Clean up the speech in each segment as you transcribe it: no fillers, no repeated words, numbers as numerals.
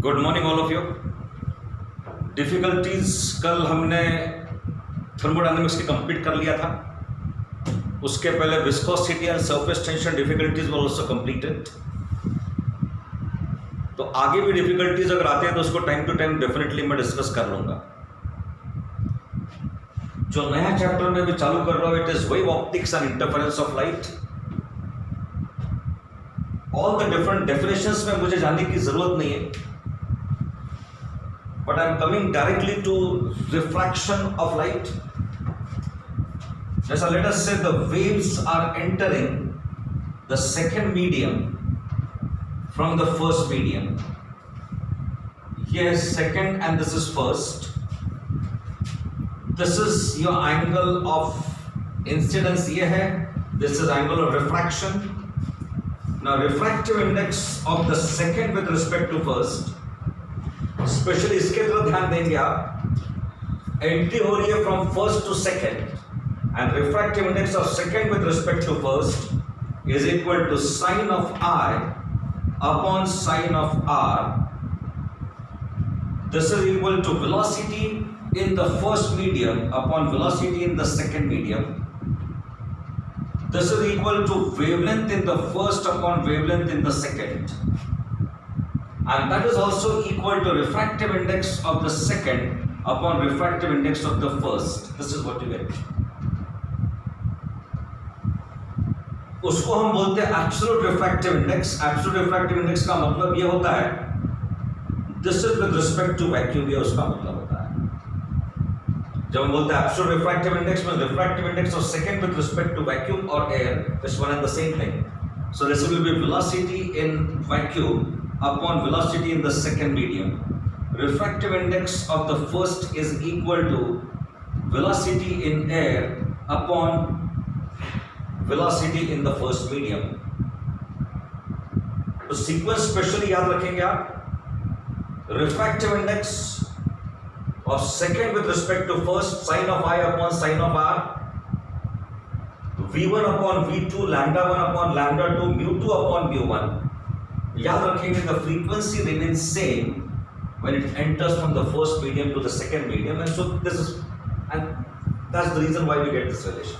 Good morning all of you. Difficulties कल हमने thermodynamics की कंप्लीट कर लिया था। उसके पहले viscosity and surface tension difficulties were also completed. तो आगे भी डिफिकल्टीज अगर आते हैं तो उसको टाइम टू टाइम डेफिनेटली मैं डिस्कस कर लूंगा। जो नया चैप्टर में भी चालू कर रहा हूं, it is wave optics and interference of light. All the different definitions में मुझे जानने की जरूरत नहीं है, but I am coming directly to refraction of light. Just let us say the waves are entering the second medium from the first medium. Here is second and this is first. This is your angle of incidence ये है, this is angle of refraction. Now refractive index of the second with respect to first, specially इसके तरफ ध्यान देंगे आप। Entry हो रही है from first to second and refractive index of second with respect to first is equal to sine of i upon sine of r. This is equal to velocity in the first medium upon velocity in the second medium. This is equal to wavelength in the first upon wavelength in the second, and that is also equal to refractive index of the second upon refractive index of the first. This is what you get. उसको हम बोलते हैं absolute refractive index. Absolute refractive index का मतलब ये होता है this is with respect to vacuum, ये उसका मतलब होता है। जब हम बोलते हैं absolute refractive index में refractive index of second with respect to vacuum or air is one and the same thing. So this will be velocity in vacuum upon velocity in the second medium. Refractive index of the first is equal to velocity in air upon velocity in the first medium. तो sequence specially याद रखेंगे आप। refractive index of second with respect to first, sin of I upon sin of R, V1 upon V2, lambda 1 upon lambda 2, mu2 upon mu1. याद रखेंगे the frequency remains same when it enters from the first medium to the second medium, and so this is, and that's the reason why we get this relation.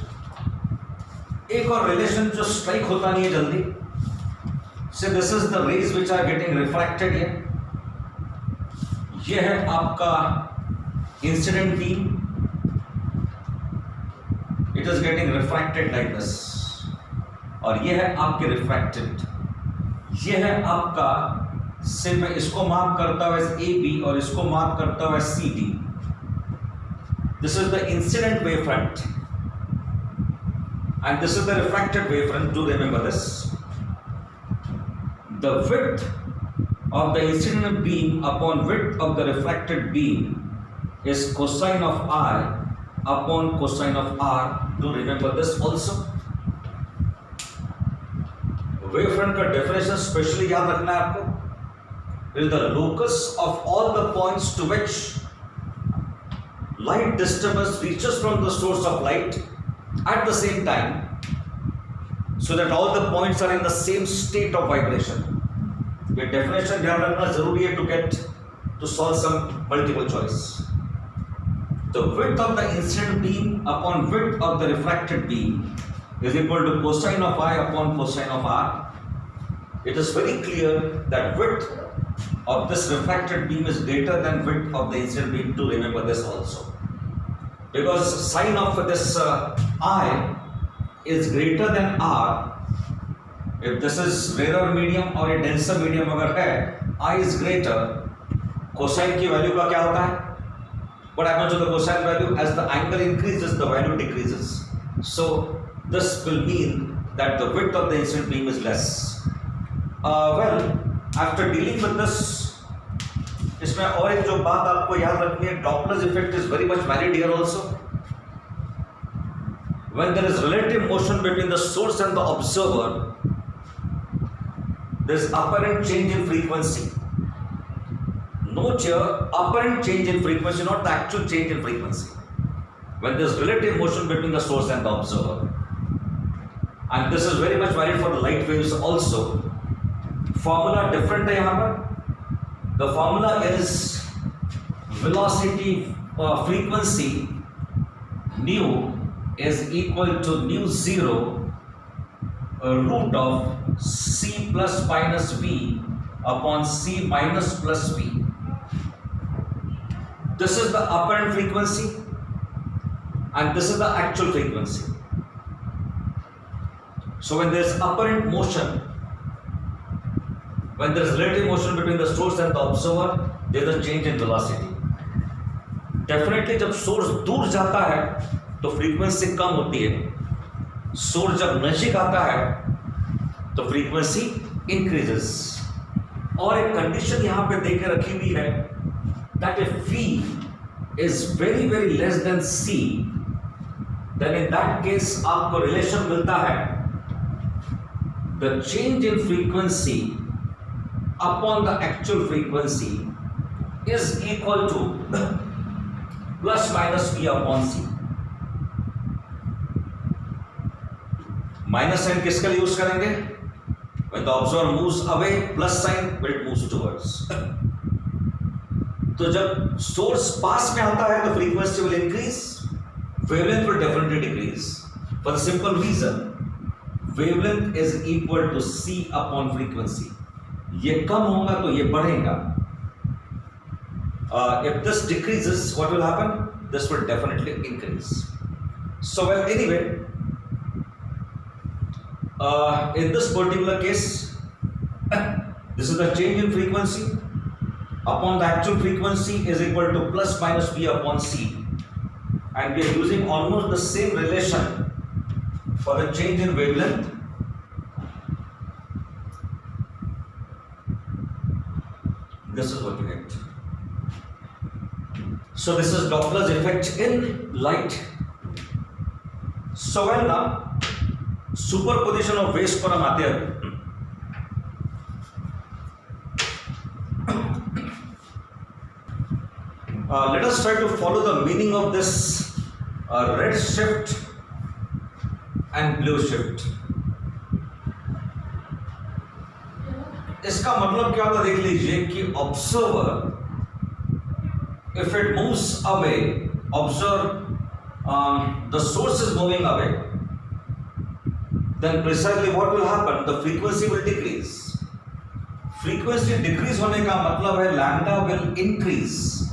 एक और relation जो strike होता नहीं है जल्दी, so this is the rays which are getting refracted here. ये है आपका incident beam, it is getting refracted like this, और ये है आपके refracted। ये है आपका, से मैं इसको मार्क करता हुआ ए बी और इसको मार्क करता हुआ C D. This is the incident wave front and this is the refracted wave front. Do remember this. The width of the incident beam upon width of the refracted beam is cosine of i upon cosine of r. Do remember this also. Wave front का definition specially याद रखना है आपको। Is the locus of all the points to which light disturbance reaches from the source of light at the same time, so that all the points are in the same state of vibration. ये definition ध्यान रखना जरूरी है to get to solve some multiple choice. The width of the incident beam upon width of the refracted beam is equal to cosine of I upon cosine of R. It is very clear that width of this refracted beam is greater than width of the incident beam. To remember this also, because sine of this I is greater than R. If this is rarer medium or a denser medium अगर है, I is greater, cosine की value का क्या होता है? What happens to the cosine value? As the angle increases, the value decreases. So this will mean that the width of the incident beam is less. Well, after dealing with this, इसमें और एक जो बात आपको याद रखनी है, Doppler's effect is very much valid here also. When there is relative motion between the source and the observer, there is apparent change in frequency. Note here, apparent change in frequency, not the actual change in frequency. When there is relative motion between the source and the observer. And this is very much valid for the light waves also. Formula different है यहाँ पर। the formula is velocity frequency nu is equal to nu zero root of c plus minus v upon c minus plus v. This is the apparent frequency and this is the actual frequency. So when there is apparent motion, when there is relative motion between the source and the observer, there is a change in velocity. Definitely जब source दूर जाता है तो frequency कम होती है, source जब नजदीक आता है तो फ्रीक्वेंसी इंक्रीजेस. और एक कंडीशन यहां पे देके रखी हुई है that if V is very very less than C, then in that case आपको रिलेशन मिलता है the change in frequency upon the actual frequency is equal to plus minus V upon C. Minus sign किसके लिए use करेंगे? When the observer moves away, plus sign when it moves towards. तो जब source पास में आता है तो frequency will increase, wavelength will definitely decrease. For the simple reason, wavelength is equal to c upon frequency. ये कम होगा तो ये बढ़ेगा. If this decreases, what will happen? This will definitely increase. So well, anyway, in this particular case, this is the change in frequency upon the actual frequency is equal to plus minus v upon c, and we are using almost the same relation for the change in wavelength. This is what you get. So this is Doppler's effect in light. So well now, superposition of waves पर हम आते हैं. Let us try to follow the meaning of this red shift and blue shift. इसका मतलब क्या होता देख लीजिए कि observer, if it moves away, observe the source is moving away, then precisely what will happen? The frequency will decrease. Frequency decrease होने का मतलब है lambda will increase.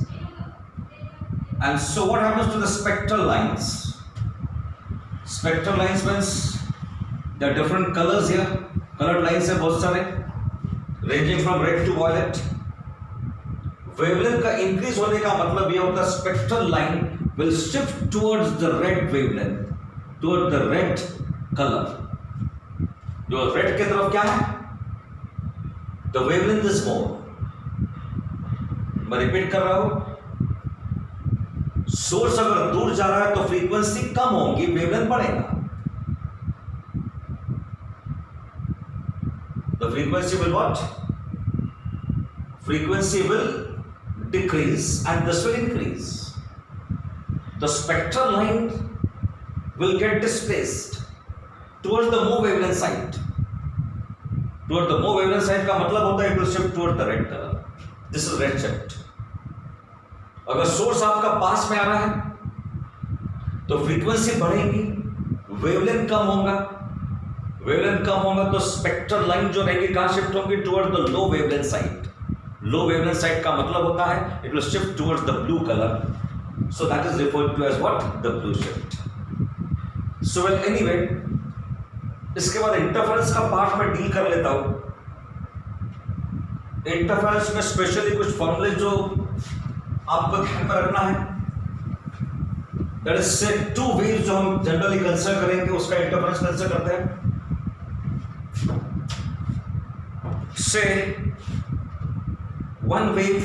And so what happens to the spectral lines? Spectral lines means there are different colors here. Colored lines है बहुत सारे, ranging from red to violet. Wavelength का increase होने का मतलब ये होता है spectral line will shift towards the red wavelength, towards the red color. जो red की तरफ क्या है? The wavelength is more. मैं रिपीट कर रहा हूं, सोर्स अगर दूर जा रहा है तो फ्रीक्वेंसी कम होगी, वेवलेंथ बढ़ेगा. The frequency will what? Frequency will decrease and this will increase. The spectral line will get displaced towards the more wavelength side. Towards the more wavelength side का मतलब होता है it will shift towards the red color. This is red shift. अगर source आपका पास में आ रहा है तो फ्रीक्वेंसी बढ़ेगी, वेवलेंथ कम होगा. वेवलेंथ कम होगा तो स्पेक्ट्रल लाइन जो रहेगी कहां शिफ्ट होगी? Towards the low wavelength side. Low wavelength side का मतलब होता है it will shift towards the blue colour. So that is referred to as what? The blue shift. So well anyway, इसके बाद इंटरफेरेंस का पार्ट मैं deal कर लेता हूं. इंटरफेरेंस में स्पेशली कुछ फॉर्मूले जो आपको ध्यान में रखना है. दैट इज से टू वेव्स जो हम जनरली कंसीडर करेंगे उसका इंटरफेरेंस कंसीडर करते हैं. से वन वेव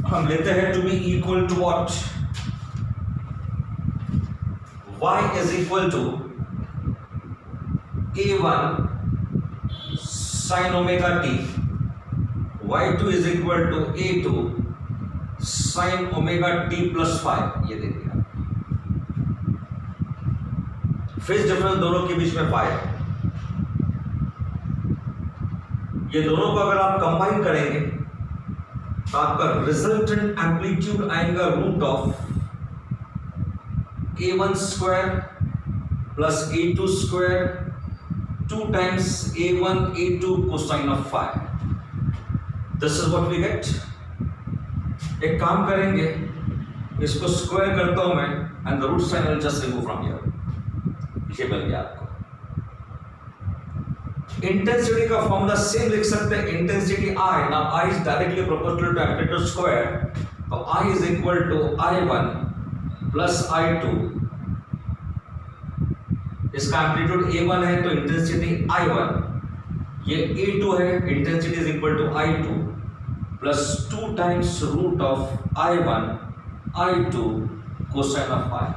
हम लेते हैं to be equal to what? y is equal to a1 sin omega t, y2 is equal to a2 sin omega t plus 5. ये दे दिया. फेज डिफरेंस दोनों के बीच में पाए. ये दोनों को अगर आप कंबाइन करेंगे तो आपका रिजल्टेंट एम्पलीट्यूड आएगा root of a1 square plus a2 square 2 times a1 a2 cosine of phi. This is what we get. एक काम करेंगे, इसको स्क्वायर करता हूं मैं and the root sign will just remove from here. ये मिल गया आपको। इंटेंसिटी का फॉर्मूला सेम लिख सकते हैं, intensity I। Now I is directly proportional to amplitude square, तो I is equal to I1 plus I2। इसका एम्पलीट्यूड A1 है तो इंटेंसिटी I1, ये A2 है, intensity is equal to I2 plus 2 times root of I1 I2 cosine of phi.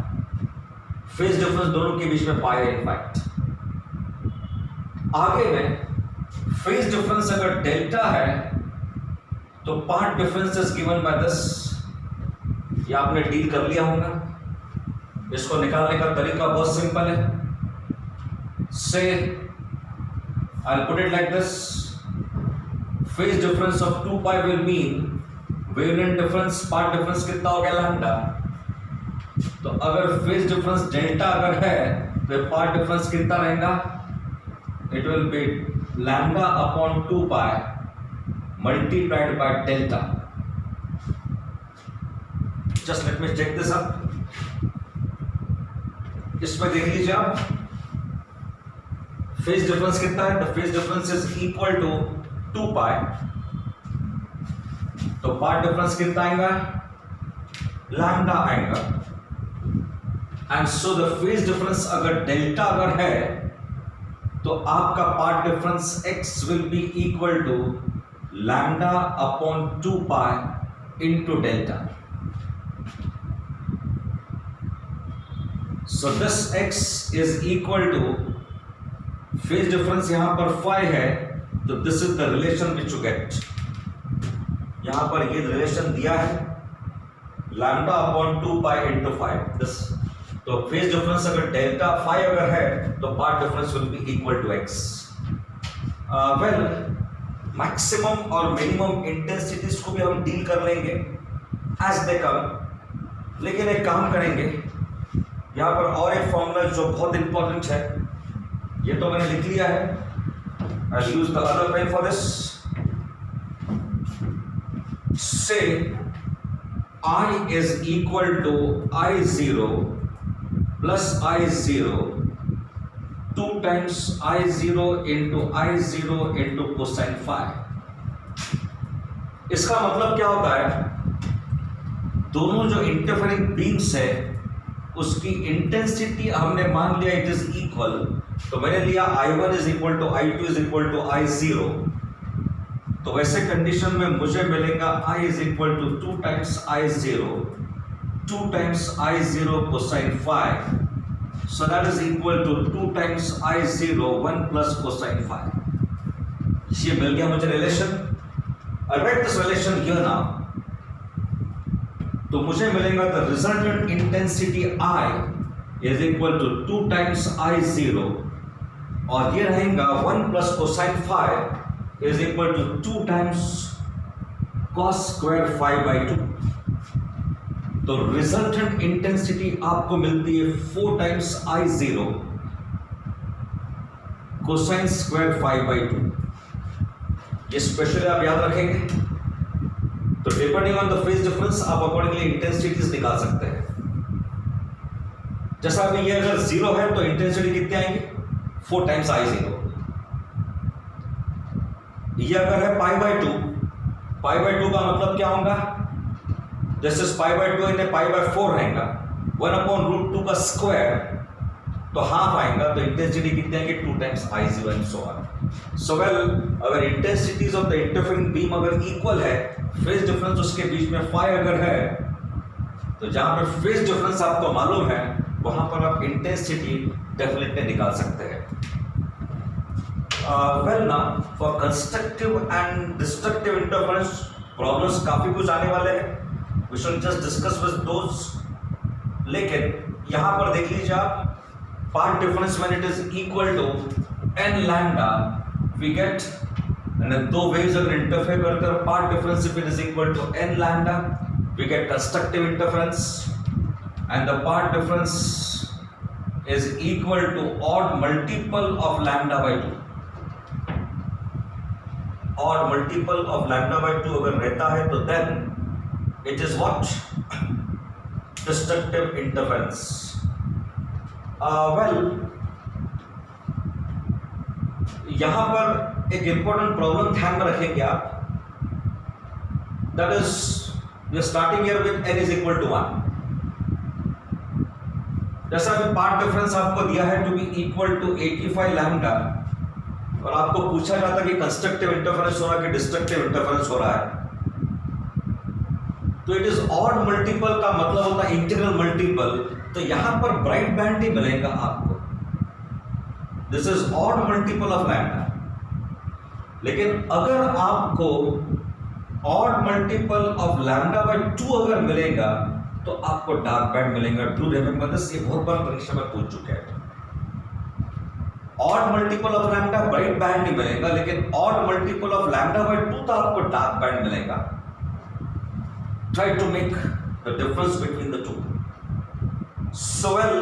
Phase difference दोनों के बीच में पाई है इनफैक्ट। आगे में फेज डिफरेंस अगर डेल्टा है तो path difference is given by this. ये आपने डील कर लिया होगा। इसको निकालने का तरीका बहुत सिंपल है। से I will put it like this, phase difference of 2 pi will mean wavelength difference, part difference कितना हो गया लैम्डा। तो अगर फेज डिफरेंस डेल्टा अगर है तो पार्ट डिफरेंस कितना रहेगा, it will be lambda upon 2 pi multiplied by delta. Just let me check this up. इसमें देख लीजिए आप, फेज डिफरेंस कितना है, the phase difference is equal to 2 pi, तो पार्ट डिफरेंस कितना आएगा, लैम्डा आएगा। And so the phase difference अगर डेल्टा अगर है तो आपका path difference x will be equal to lambda upon 2 pi into delta. So this x is equal to, phase difference यहां पर फाई है तो this is the relation which you get. यहां पर ये रिलेशन दिया है lambda upon 2 pi into phi this. तो फेज डिफरेंस अगर डेल्टा फाई अगर है तो path difference will be equal to x. Well, maximum और मिनिमम इंटेंसिटीज को भी हम डील कर लेंगे एज दे कम। लेकिन एक काम करेंगे, यहां पर और एक फॉर्मूला जो बहुत इंपॉर्टेंट है, ये तो मैंने लिख लिया है, I will use the other pen for this. Say I is equal to I0 plus I0 2 times I0 into I0 into cosine phi। इसका मतलब क्या होता है, दोनों जो इंटरफेरिंग बीम्स है उसकी इंटेंसिटी हमने मान लिया इट इज इक्वल, तो मैंने लिया I1 is equal to I2 is equal to I0। तो वैसे कंडीशन में मुझे मिलेगा I is equal to 2 times I0 2 times I0 cosine phi. So that is equal to 2 times I0 1 plus cosine phi। ये मिल गया मुझे relation. I write this relation here now। तो मुझे मिलेगा the resultant intensity I is equal to 2 times I0 और ये रहेगा 1 plus cosine phi is equal to 2 times cos square phi by 2। तो रिजल्टेंट इंटेंसिटी आपको मिलती है 4 times I0 cosine square phi by 2। ये स्पेशली आप याद रखेंगे। तो depending on the phase difference आप अकॉर्डिंगली इंटेंसिटीज निकाल सकते हैं। जैसा अभी ये अगर 0 है तो इंटेंसिटी कितने आएंगे, 4 टाइम्स I0। ये अगर है पाई बाई 2, पाई बाई 2 का मतलब क्या होगा, जैसे पाई बाई 2 इन्हें पाई बाई 4 रहेगा, 1 अपॉन रूट 2 का स्क्वायर तो हाफ आएगा, तो इंटेंसिटी कितने आएंगे 2 times I0 and so on. So well, अगर intensities of the interfering beam अगर इक्वल है, फेज डिफरेंस उसके बीच में फाई अगर है, तो जहां पर फेज डिफरेंस आपको मालूम है वहां पर आप इंटेंसिटी डेफिनेटली निकाल सकते हैं। Well now for constructive and destructive interference problems काफी कुछ आने वाले हैं, we should just discuss with those। लेकिन यहां पर देख लीजिए आप, path difference when it is equal to n lambda we get and दो waves अगर interfere करते हैं, path difference if it is equal to n lambda, we get constructive interference, and the path difference is equal to odd multiple of lambda by 2. Odd multiple of lambda by 2 अगर रहता है तो then it is what? Destructive interference. Well, यहां पर एक important problem ध्यान में रखेंगे आप. That is, we are starting here with n is equal to 1. जैसा कि पार्ट डिफरेंस आपको दिया है to be equal to 85 lambda, और आपको पूछा जाता कि कंस्ट्रक्टिव इंटरफेरेंस हो रहा है कि डिस्ट्रक्टिव इंटरफेरेंस हो रहा है, तो इट इज ऑड मल्टीपल का मतलब होता है इंटीग्रल मल्टीपल. तो यहां पर ब्राइट बैंड ही मिलेगा आपको. This is odd multiple of lambda. लेकिन अगर आपको odd multiple of lambda by 2 अगर मिलेगा तो आपको डार्क बैंड मिलेगा. डू रिमेंबर दिस, ये बहुत बार परीक्षा में पूछ चुके हैं. Odd multiple of lambda bright band नहीं मिलेगा, लेकिन odd multiple of lambda by 2 तो आपको डार्क बैंड मिलेगा. Try to make the difference between the two. So well,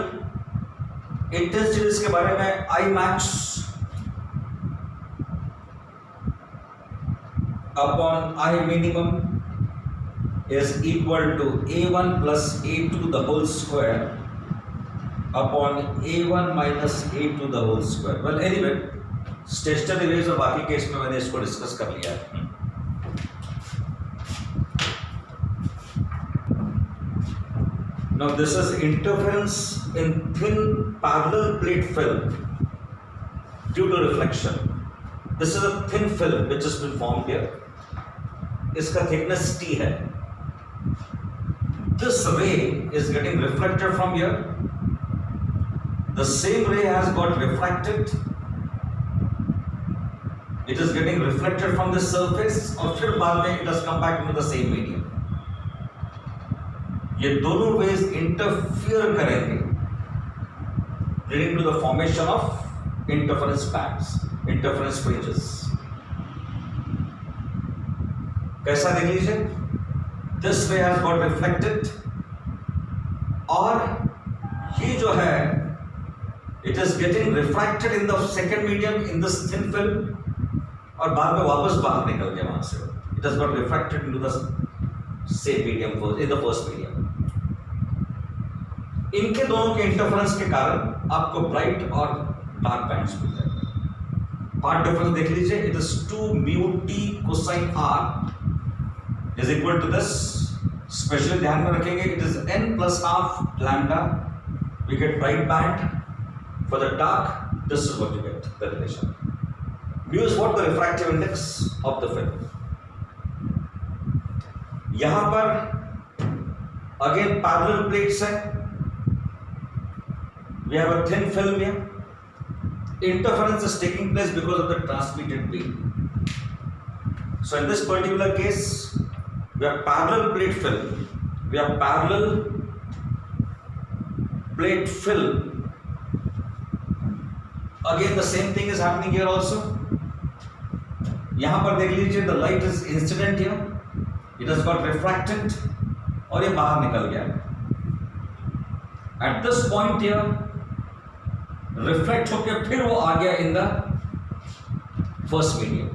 intensity इसके बारे में I max upon I minimum is equal to a1 plus a2 the whole square upon a1 minus a2 the whole square. Well, anyway, stationery waves और बाकी case में मैंने इसको discuss कर लिया है. Now this is interference in thin parallel plate film due to reflection. This is a thin film which has been formed here. इसका thickness T है. This ray is getting reflected from here. The same ray has got refracted. It is getting reflected from the surface, और फिर बाद में it has come back into the same medium. ये दोनों waves interfere करेंगे, leading to the formation of interference bands, interference fringes. कैसा देख लीजिए. This ray has got reflected, और ये जो है it is getting refracted in the second medium in this thin film, और बाद में वापस बाहर निकल गया वहां से. It has got refracted into the same medium in the first medium. इनके दोनों के इंटरफेरेंस के कारण आपको ब्राइट और डार्क बैंड्स मिल जाएंगे. पार्ट डिफरेंस देख लीजिए. It is 2 mu t cosine r is equal to this. Specially ध्यान में रखेंगे, it is n plus half lambda. We get bright band. For the dark, this is what you get, the relation. Mu is what? The refractive index of the film. यहां पर again parallel plates है. We have a thin film here. Interference is taking place because of the transmitted beam. So in this particular case, we have parallel plate film. We have parallel plate film. Again, the same thing is happening here also. यहाँ पर देख लीजिए, the light is incident here. It has got refracted, और ये बाहर निकल गया. At this point here, reflect होके फिर वो आ गया in the first medium.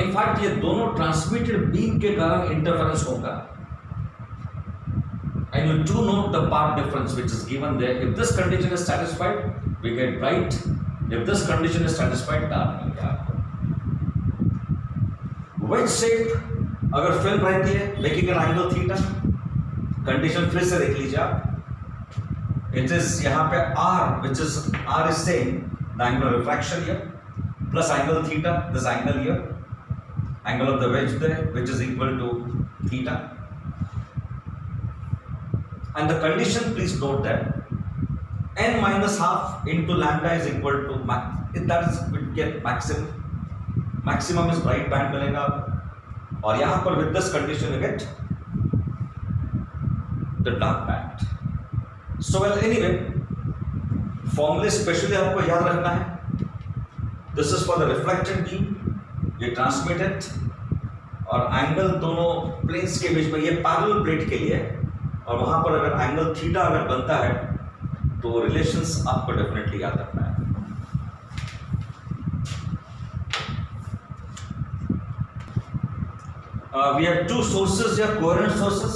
In fact, ये दोनों ट्रांसमिटेड बीम के कारण इंटरफेरेंस होगा. And you do note the path difference which is given there. If this condition is satisfied, we get bright. If this condition is satisfied, dark मिलेगा आपको. Wedge shape अगर film रहती है, making an angle theta, condition फिर से देख लीजिए आप. It is यहाँ पे r, which is r is same, the angle of refraction here, plus angle theta, this angle here. Angle of the wedge there, which is equal to theta. And the condition, please note that n minus half into lambda is equal to that is we get maximum. Maximum is bright band मिलेगा, और यहाँ पर with this condition you get the dark band. So well, anyway, formula specially आपको याद रखना है. This is for the reflected beam. ये transmitted और एंगल दोनों प्लेन्स के बीच में, ये पैरेलल प्लेट के लिए, और वहां पर अगर एंगल थीटा अगर बनता है तो रिलेशंस आपको डेफिनेटली याद रखना है। We have two sources here, coherent sources.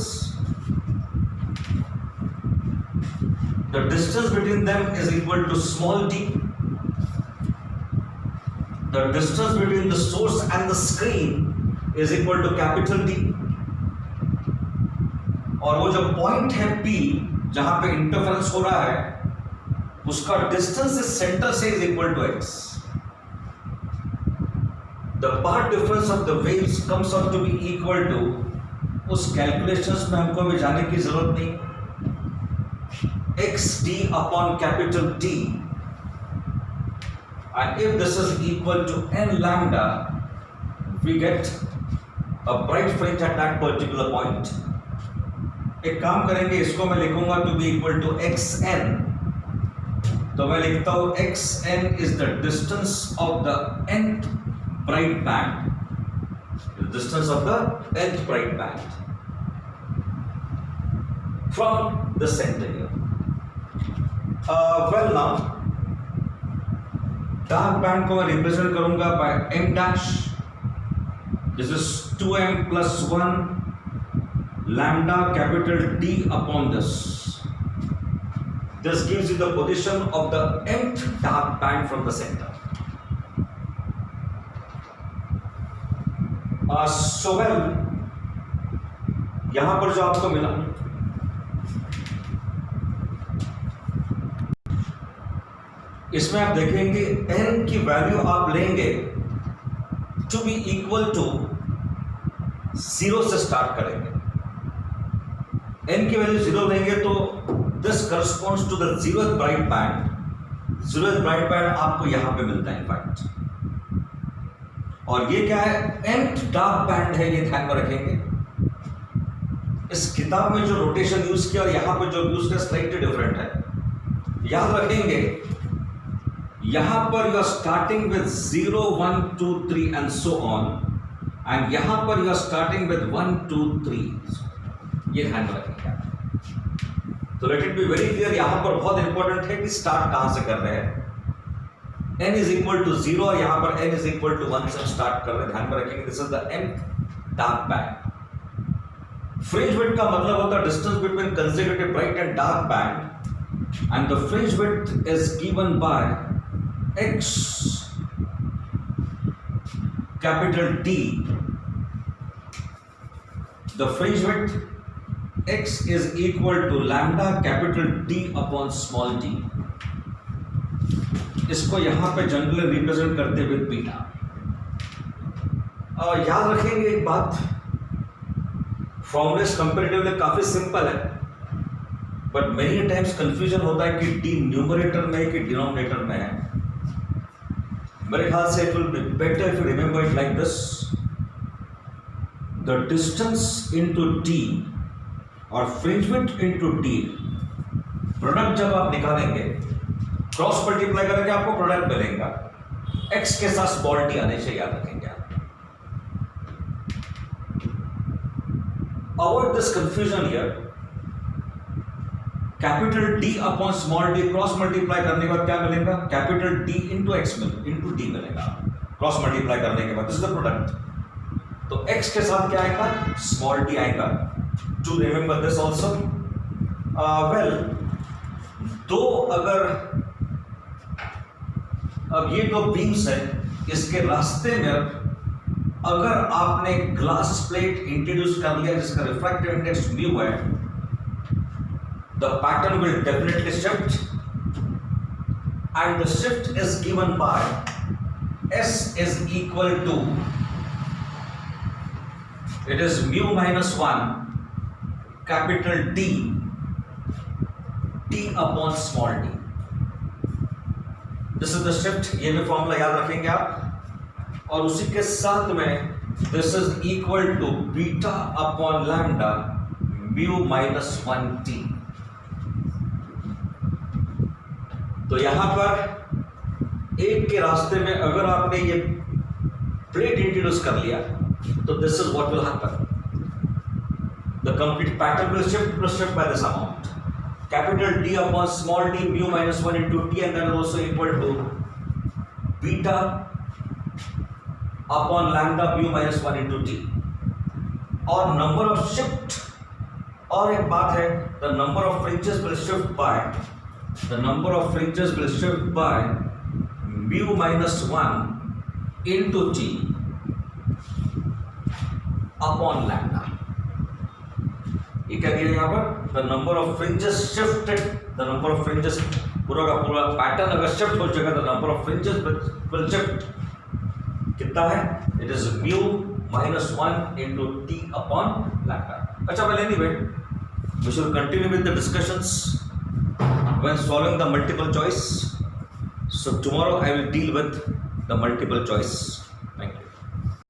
The distance between them is equal to small d. The distance between the source and the screen is equal to capital D. और वो जो point है P जहां पे interference हो रहा है, उसका डिस्टेंस इस सेंटर से is equal to x. The path difference of the waves comes out to be equal to, उस कैलकुलेशंस में हमको अभी जाने की जरूरत नहीं, xd upon capital D, and if this is equal to n lambda, we get a bright fringe at that particular point. एक काम करेंगे, इसको मैं लिखूंगा to be equal to xn, तो मैं लिखता हूं xn is the distance of the nth bright band, the distance of the nth bright band from the center here. Well now, dark band को मैं represent करूंगा by m dash. This is 2m plus 1 lambda capital D upon this. This gives you the position of the nth dark band from the center. So well, यहां पर जो आपको मिला, इसमें आप देखेंगे n की वैल्यू आप लेंगे टू बी इक्वल टू 0 से स्टार्ट करेंगे. n की वैल्यू 0 लेंगे तो this corresponds to the 0th bright band. 0th bright band आपको यहां पे मिलता है इनफैक्ट, और ये क्या है, nth डार्क बैंड है, ये ध्यान में रखेंगे. इस किताब में जो रोटेशन यूज किया और यहां पे जो यूज किया स्लाइटली डिफरेंट है. याद रखेंगे यहां पर you are starting with 0 1 2 3 and so on, and यहां पर यू आर स्टार्टिंग विद 1 2 3. ये ध्यान में रखेंगे. तो let it be very clear, यहां पर बहुत इंपॉर्टेंट है कि स्टार्ट कहां से कर रहे हैं. n is equal to 0 और यहां पर n is equal to 1 से स्टार्ट कर रहे हैं. ध्यान में रखेंगे this is the nth dark band. Fringe width का मतलब होता है distance between consecutive bright and dark band, and the fringe width is given by x capital D. The fringe width x is equal to lambda capital D upon small d. इसको यहां पे generally represent करते हुए beta. याद रखेंगे एक बात, formulas comparatively काफी सिंपल है, बट मेनी टाइम्स कंफ्यूजन होता है कि डी न्यूमरेटर में है कि डिनोमिनेटर में है. मेरे ख्याल से it will be better if you remember it like this. The distance into D और fringe width into D, product जब आप निकालेंगे, क्रॉस मल्टीप्लाई करेंगे, आपको प्रोडक्ट मिलेगा. एक्स के साथ स्मॉल डी आने से याद रखेंगे आप. Avoid this confusion here. Capital D upon small d cross multiply करने के बाद क्या मिलेगा, capital D into x into d मिलेगा क्रॉस मल्टीप्लाई करने के बाद. This is the product. तो एक्स के साथ क्या आएगा, स्मॉल डी आएगा. To remember this also. Well, दो अगर अब ये दो बीम्स है, इसके रास्ते में अगर आपने ग्लास प्लेट इंट्रोड्यूस कर लिया जिसका रिफ्रैक्टिव इंडेक्स म्यू है, the pattern will definitely shift, and the shift is given by S is equal to, it is mu minus 1 capital D T upon small d. This is the shift. ये भी formula याद रखेंगे आप. और उसी के साथ में this is equal to beta upon lambda mu minus 1t. तो यहां पर एक के रास्ते में अगर आपने ये ट्रेड इंट्रोड्यूस कर लिया तो this is what will happen. The complete pattern will shift by this amount. Capital D upon small d mu minus 1 into t, and that is also equal to beta upon lambda mu minus 1 into t. और number of shift, और एक बात है, the number of fringes will shift by mu minus 1 into t upon lambda. ये क्या दिया यहाँ पर? The number of fringes shifted, the number of fringes पूरा का पूरा पैटर्न अगर शिफ्ट हो जाएगा, the number of fringes will shift. कितना है? It is mu minus 1 into t upon lambda. अच्छा, well anyway, we should continue with the discussions when solving the multiple choice. So tomorrow I will deal with the multiple choice.